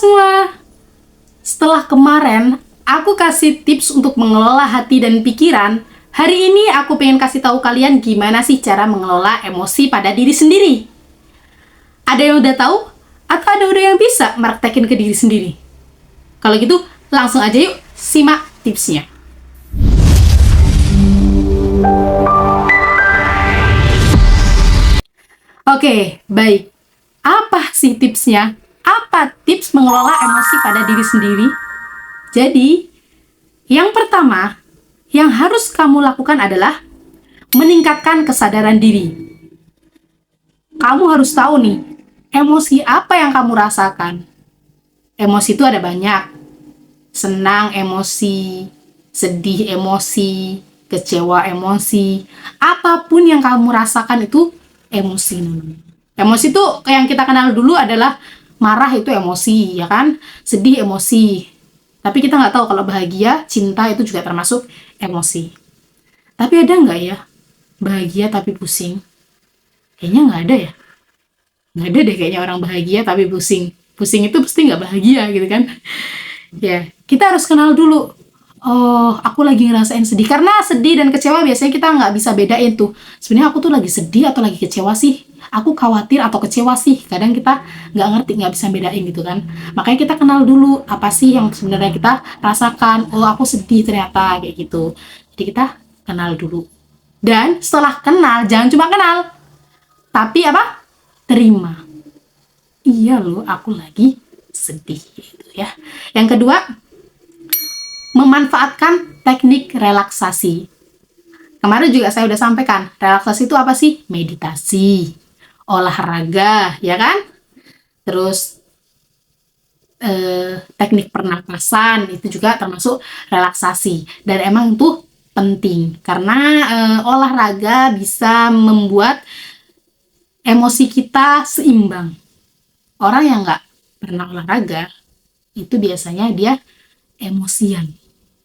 semua. Setelah kemarin aku kasih tips untuk mengelola hati dan pikiran, hari ini aku pengen kasih tahu kalian gimana sih cara mengelola emosi pada diri sendiri. Ada yang udah tahu? Atau ada udah yang bisa meraktekin ke diri sendiri? Kalau gitu, langsung aja yuk simak tipsnya. Oke, baik. Apa sih tipsnya? Apa tips mengelola emosi pada diri sendiri? Jadi, yang pertama, yang harus kamu lakukan adalah meningkatkan kesadaran diri. Kamu harus tahu nih, emosi apa yang kamu rasakan. Emosi itu ada banyak. Senang emosi, sedih emosi, kecewa emosi. Apapun yang kamu rasakan itu emosi namanya. Emosi itu yang kita kenal dulu adalah marah itu emosi, ya kan? Sedih emosi. Tapi kita nggak tahu kalau bahagia, cinta itu juga termasuk emosi. Tapi ada nggak ya bahagia tapi pusing? Kayaknya nggak ada ya. Nggak ada deh kayaknya orang bahagia tapi pusing. Pusing itu pasti nggak bahagia gitu kan? Ya, kita harus kenal dulu. Oh, aku lagi ngerasain sedih. Karena sedih dan kecewa biasanya kita nggak bisa bedain tuh. Sebenarnya aku tuh lagi sedih atau lagi kecewa sih? Aku khawatir atau kecewa sih? Kadang kita nggak ngerti, nggak bisa bedain gitu kan. Makanya kita kenal dulu apa sih yang sebenarnya kita rasakan. Oh, aku sedih ternyata kayak gitu. Jadi kita kenal dulu. Dan setelah kenal, jangan cuma kenal. Tapi apa? Terima. Iya loh, aku lagi sedih gitu ya. Yang kedua, memanfaatkan teknik relaksasi. Kemarin juga saya udah sampaikan, relaksasi itu apa sih? Meditasi, olahraga, ya kan? Terus teknik pernapasan itu juga termasuk relaksasi. Dan emang itu penting karena olahraga bisa membuat emosi kita seimbang. Orang yang nggak pernah olahraga itu biasanya dia emosian.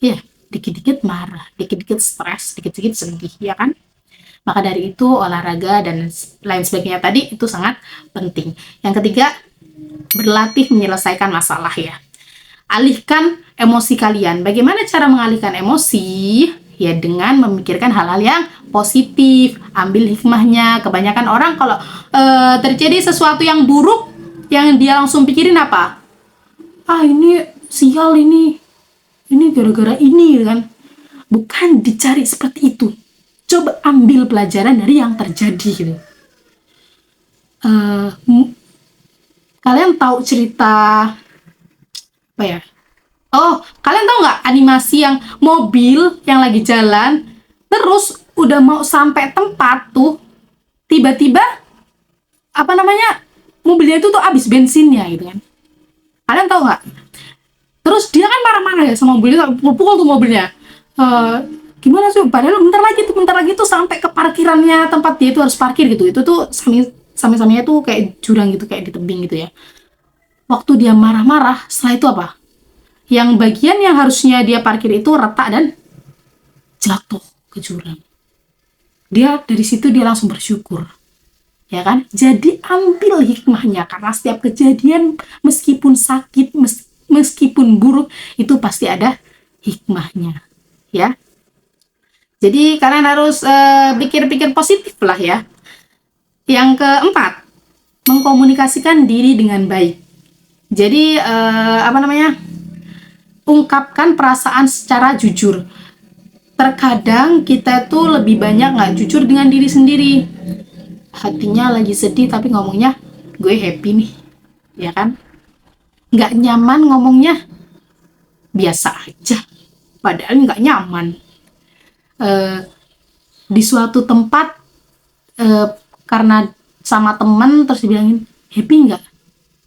Ya, dikit-dikit marah, dikit-dikit stres, dikit-dikit sedih, ya kan? Maka dari itu olahraga dan lain sebagainya tadi itu sangat penting. Yang ketiga, berlatih menyelesaikan masalah ya. Alihkan emosi kalian. Bagaimana cara mengalihkan emosi? Ya dengan memikirkan hal-hal yang positif, ambil hikmahnya. Kebanyakan orang kalau terjadi sesuatu yang buruk, yang dia langsung pikirin apa? Ah ini sial ini gara-gara ini kan. Bukan dicari seperti itu. Coba ambil pelajaran dari yang terjadi gitu. Kalian tahu cerita apa ya? Oh, kalian tahu nggak animasi yang mobil yang lagi jalan, terus udah mau sampai tempat tuh, tiba-tiba apa namanya mobilnya itu tuh habis bensinnya gitu kan? Kalian tahu nggak? Terus dia kan marah-marah ya sama mobilnya, pukul tuh mobilnya. Gimana sih? Padahal bentar lagi tuh sampai ke parkirannya tempat dia itu harus parkir gitu. Itu tuh samping-sampingnya tuh kayak jurang gitu, kayak di tebing gitu ya. Waktu dia marah-marah, setelah itu apa? Yang bagian yang harusnya dia parkir itu retak dan jatuh ke jurang. Dia dari situ dia langsung bersyukur. Ya kan? Jadi ambil hikmahnya karena setiap kejadian meskipun sakit, meskipun buruk itu pasti ada hikmahnya, ya. Jadi kalian harus pikir-pikir positif lah ya. Yang keempat, mengkomunikasikan diri dengan baik. Jadi ungkapkan perasaan secara jujur. Terkadang kita tuh lebih banyak nggak jujur dengan diri sendiri. Hatinya lagi sedih tapi ngomongnya gue happy nih, ya kan? Nggak nyaman ngomongnya biasa aja, padahal nggak nyaman. Di suatu tempat karena sama temen terus dibilangin happy nggak,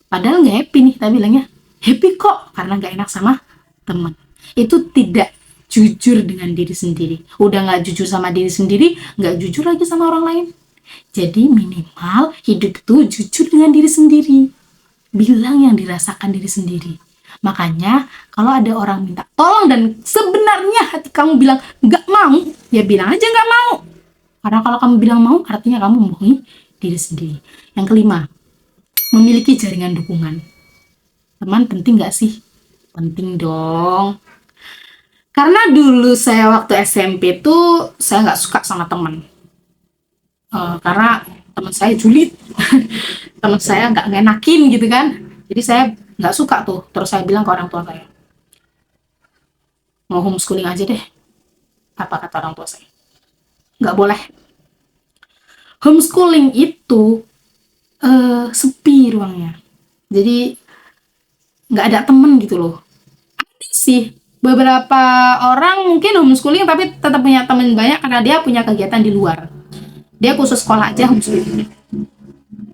padahal nggak happy nih, tapi bilangnya happy kok karena nggak enak sama temen. Itu tidak jujur dengan diri sendiri. Udah nggak jujur sama diri sendiri, nggak jujur lagi sama orang lain. Jadi minimal hidup itu jujur dengan diri sendiri, bilang yang dirasakan diri sendiri. Makanya kalau ada orang minta tolong dan sebenarnya hati kamu bilang nggak mau, ya bilang aja nggak mau. Karena kalau kamu bilang mau, artinya kamu membohongi diri sendiri. Yang kelima, memiliki jaringan dukungan. Teman penting nggak sih? Penting dong. Karena dulu saya waktu SMP tuh saya nggak suka sama teman. Karena teman saya julid, teman saya nggak ngenakin gitu kan. Jadi saya nggak suka tuh. Terus saya bilang ke orang tua saya, mau homeschooling aja deh. Apa kata orang tua saya? Nggak boleh. Homeschooling itu sepi ruangnya. Jadi nggak ada temen gitu loh. Ada sih beberapa orang mungkin homeschooling tapi tetap punya temen banyak karena dia punya kegiatan di luar. Dia khusus sekolah aja homeschooling.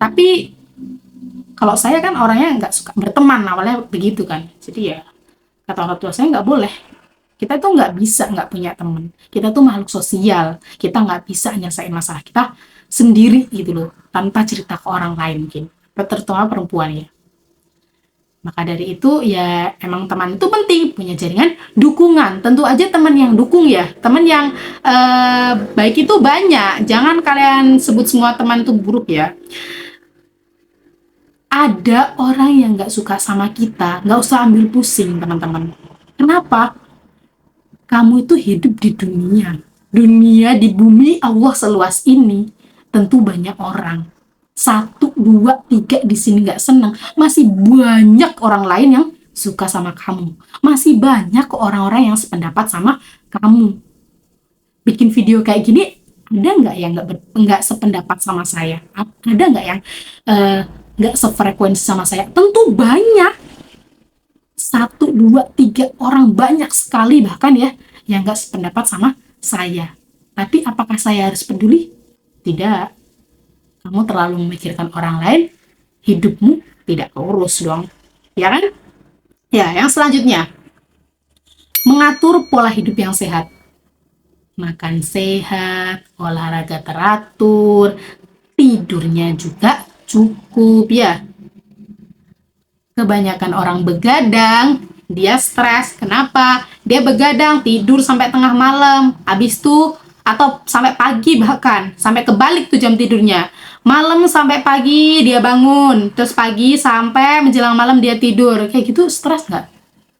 Tapi kalau saya kan orangnya nggak suka berteman, awalnya begitu kan. Jadi ya kata orang tua saya nggak boleh. Kita tuh nggak bisa nggak punya teman. Kita tuh makhluk sosial. Kita nggak bisa nyelesain masalah kita sendiri gitu loh, tanpa cerita ke orang lain mungkin. Terutama perempuan ya. Maka dari itu ya emang teman itu penting, punya jaringan dukungan. Tentu aja teman yang dukung ya, teman yang baik itu banyak. Jangan kalian sebut semua teman itu buruk ya. Ada orang yang nggak suka sama kita, nggak usah ambil pusing teman-teman. Kenapa? Kamu itu hidup di dunia. Dunia di bumi Allah seluas ini, tentu banyak orang. Satu, dua, tiga di sini nggak senang. Masih banyak orang lain yang suka sama kamu. Masih banyak orang-orang yang sependapat sama kamu. Bikin video kayak gini, ada nggak yang nggak sependapat sama saya? Ada nggak yang nggak sefrekuensi sama saya? Tentu banyak. Satu, dua, tiga orang banyak sekali bahkan ya yang nggak sependapat sama saya. Tapi apakah saya harus peduli? Tidak. Kamu terlalu memikirkan orang lain, hidupmu tidak urus dong. Ya kan? Ya, yang selanjutnya, mengatur pola hidup yang sehat. Makan sehat, olahraga teratur, tidurnya juga cukup ya. Kebanyakan orang begadang, dia stres. Kenapa? Dia begadang, tidur sampai tengah malam. Habis itu, atau sampai pagi bahkan. Sampai kebalik tuh jam tidurnya. Malam sampai pagi dia bangun. Terus pagi sampai menjelang malam dia tidur. Kayak gitu stres nggak?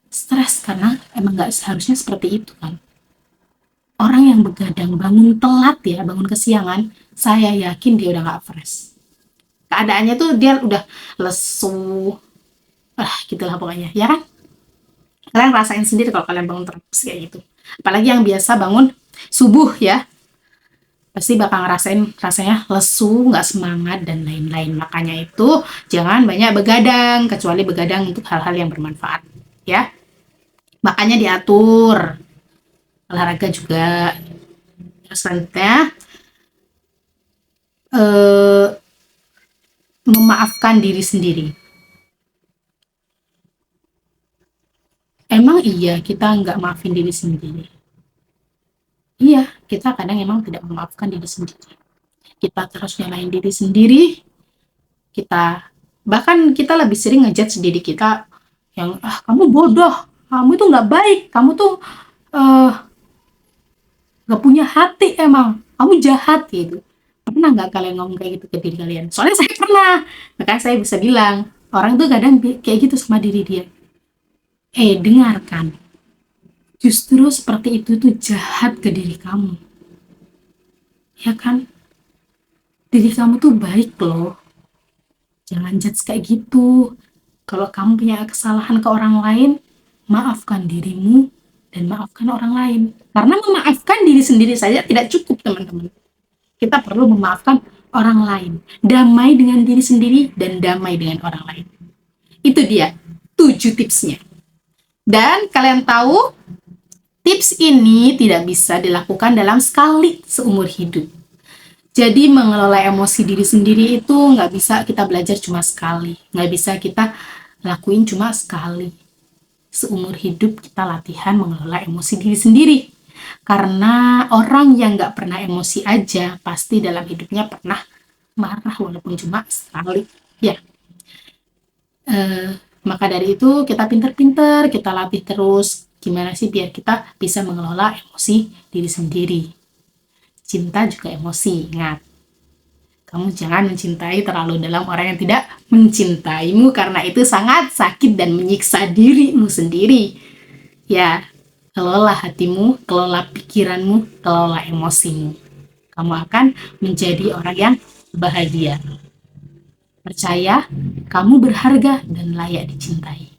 Stres karena emang nggak seharusnya seperti itu kan. Orang yang begadang bangun telat ya, bangun kesiangan, saya yakin dia udah nggak fresh. Keadaannya tuh dia udah lesu, gitulah pokoknya, ya kan? Kalian rasain sendiri kalau kalian bangun terus kayak gitu. Apalagi yang biasa bangun subuh ya, pasti bakal ngerasain rasanya lesu, nggak semangat, dan lain-lain. Makanya itu jangan banyak begadang, kecuali begadang untuk hal-hal yang bermanfaat, ya. Makanya diatur, olahraga juga. Selanjutnya, memaafkan diri sendiri. Emang iya kita nggak maafin diri sendiri? Iya, kita kadang emang tidak memaafkan diri sendiri. Kita terus nyalain diri sendiri, kita bahkan kita lebih sering ngejudge diri kita yang kamu bodoh, kamu itu nggak baik, kamu tuh nggak punya hati, emang kamu jahat gitu. Pernah nggak kalian ngomong kayak gitu ke diri kalian? Soalnya saya pernah, makanya saya bisa bilang orang tuh kadang kayak gitu sama diri dia. Dengarkan, justru seperti itu tuh jahat ke diri kamu, ya kan? Diri kamu tuh baik loh, jangan judge kayak gitu. Kalau kamu punya kesalahan ke orang lain, maafkan dirimu dan maafkan orang lain. Karena memaafkan diri sendiri saja tidak cukup, teman-teman. Kita perlu memaafkan orang lain. Damai dengan diri sendiri dan damai dengan orang lain. Itu dia 7 tipsnya. Dan kalian tahu, tips ini tidak bisa dilakukan dalam sekali seumur hidup. Jadi mengelola emosi diri sendiri itu nggak bisa kita belajar cuma sekali. Nggak bisa kita lakuin cuma sekali. Seumur hidup kita latihan mengelola emosi diri sendiri. Karena orang yang nggak pernah emosi aja, pasti dalam hidupnya pernah marah walaupun cuma sekali. Ya, maka dari itu kita pinter-pinter, kita latih terus. Gimana sih biar kita bisa mengelola emosi diri sendiri. Cinta juga emosi, ingat. Kamu jangan mencintai terlalu dalam orang yang tidak mencintaimu, karena itu sangat sakit dan menyiksa dirimu sendiri. Ya, kelola hatimu, kelola pikiranmu, kelola emosimu. Kamu akan menjadi orang yang bahagia. Percaya, kamu berharga dan layak dicintai.